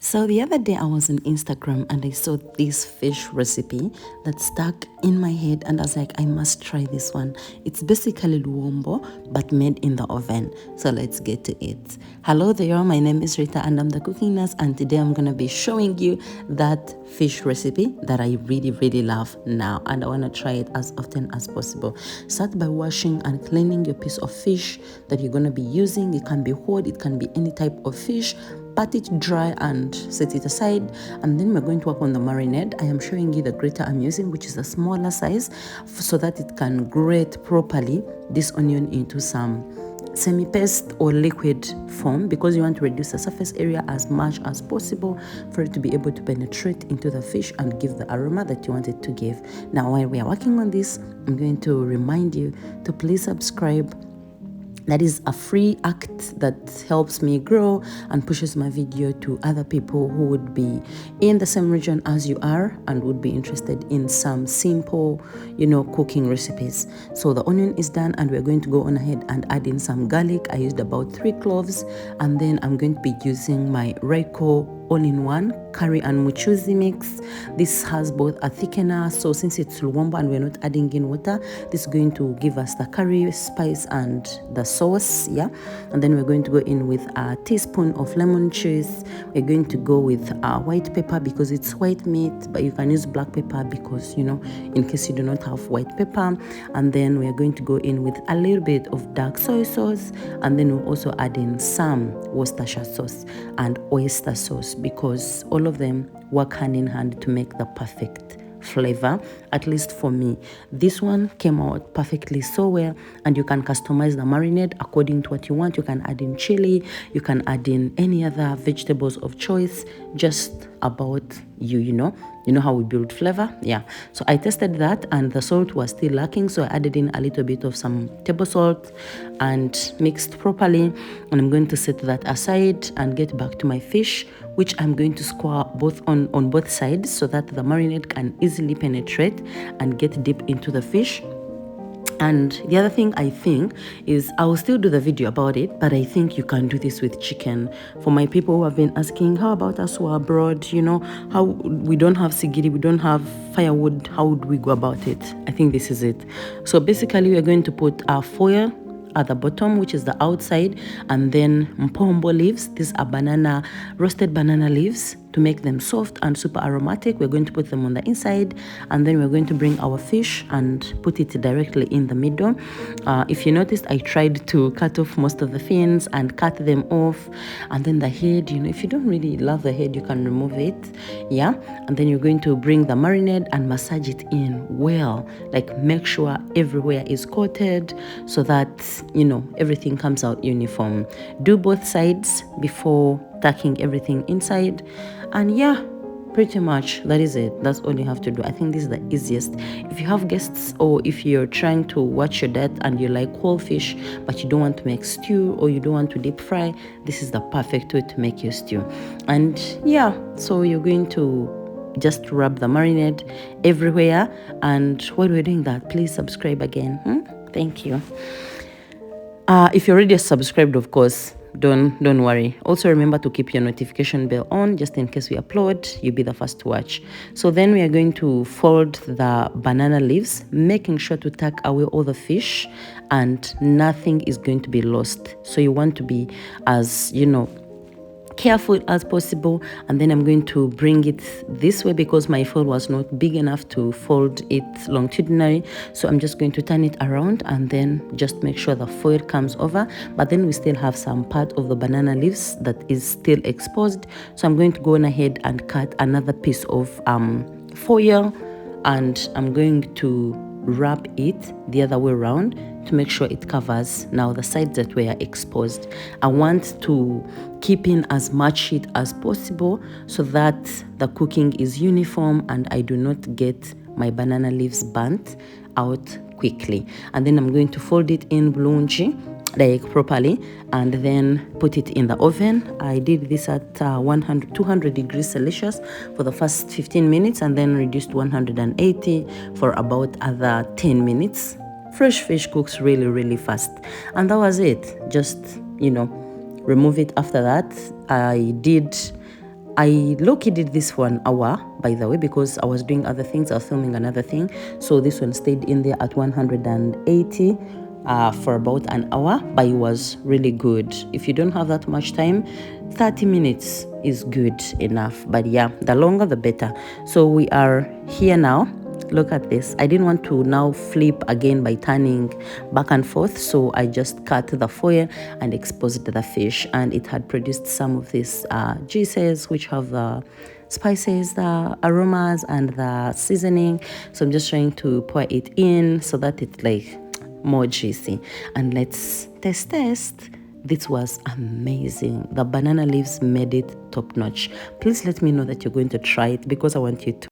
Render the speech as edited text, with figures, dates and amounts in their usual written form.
So the other day I was on Instagram and I saw this fish recipe that stuck in my head and I was like, I must try this one. It's basically luwombo but made in the oven. So let's get to it. Hello there, my name is Rita and I'm the cooking nurse, and today I'm going to be showing you that fish recipe that I really love now, and I want to try it as often as possible. Start by washing and cleaning your piece of fish that you're going to be using. It can be whole, it can be any type of fish. Pat it dry and set it aside, and then we're going to work on the marinade. I am showing you the grater I'm using, which is a smaller size, so that it can grate properly this onion into some semi-paste or liquid form, because you want to reduce the surface area as much as possible for it to be able to penetrate into the fish and give the aroma that you want it to give. Now, while we are working on this, I'm going to remind you to please subscribe. That is a free act that helps me grow and pushes my video to other people who would be in the same region as you are and would be interested in some simple, cooking recipes. So the onion is done and we're going to go on ahead and add in some garlic. I used about 3 cloves, and then I'm going to be using my Reiko all-in-one curry and muchuzi mix. This has both a thickener, so since it's luwombo and we're not adding in water, this is going to give us the curry spice and the sauce, and then we're going to go in with a teaspoon of lemon juice. We're going to go with white pepper because it's white meat, but you can use black pepper because in case you do not have white pepper. And then we're going to go in with a little bit of dark soy sauce, and then we'll also add in some Worcestershire sauce and oyster sauce, because all of them work hand in hand to make the perfect flavor. At least for me, this one came out perfectly so well, and you can customize the marinade according to what you want. You can add in chili, you can add in any other vegetables of choice, just about you know how we build flavor. So I tested that and the salt was still lacking, so I added in a little bit of some table salt and mixed properly, and I'm going to set that aside and get back to my fish, which I'm going to square both on both sides so that the marinade can easily penetrate and get deep into the fish. And the other thing I think is, I will still do the video about it, but I think you can do this with chicken. For my people who have been asking, how about us who are abroad, how we don't have sigiri, we don't have firewood, how would we go about it? I think this is it. So basically we're going to put our foil at the bottom, which is the outside, and then mpombo leaves. These are roasted banana leaves to make them soft and super aromatic. We're going to put them on the inside, and then we're going to bring our fish and put it directly in the middle. If you noticed, I tried to cut off most of the fins and cut them off, and then the head, if you don't really love the head, you can remove it. And then you're going to bring the marinade and massage it in well, like make sure everywhere is coated so that everything comes out uniform. Do both sides before tucking everything inside, and pretty much that is it. That's all you have to do. I think this is the easiest. If you have guests, or if you're trying to watch your diet and you like whole fish but you don't want to make stew or you don't want to deep fry, this is the perfect way to make your stew. And so you're going to just rub the marinade everywhere. And while we're doing that, please subscribe again. Thank you. If you're already subscribed, of course, don't worry. Also remember to keep your notification bell on, just in case we upload, you'll be the first to watch. So then we are going to fold the banana leaves, making sure to tuck away all the fish and nothing is going to be lost. So you want to be as careful as possible. And then I'm going to bring it this way because my foil was not big enough to fold it longitudinally, so I'm just going to turn it around and then just make sure the foil comes over, but then we still have some part of the banana leaves that is still exposed. So I'm going to go on ahead and cut another piece of foil, and I'm going to wrap it the other way around to make sure it covers now the sides that were exposed. I want to keep in as much heat as possible so that the cooking is uniform and I do not get my banana leaves burnt out quickly. And then I'm going to fold it in bulungi, like properly, and then put it in the oven. I did this at 200 degrees Celsius for the first 15 minutes, and then reduced 180 for about other 10 minutes. Fresh fish cooks really fast, and that was it. Just remove it after that. I did I low-key did this for an hour, by the way, because I was doing other things. I was filming another thing. So this one stayed in there at 180 for about an hour, but it was really good. If you don't have that much time, 30 minutes is good enough. But yeah, the longer the better. So we are here now. Look at this. I didn't want to now flip again by turning back and forth, so I just cut the foil and exposed the fish, and it had produced some of these juices which have the spices, the aromas, and the seasoning. So I'm just trying to pour it in so that it's like more juicy. And let's test. This was amazing. The banana leaves made it top notch. Please let me know that you're going to try it, because I want you to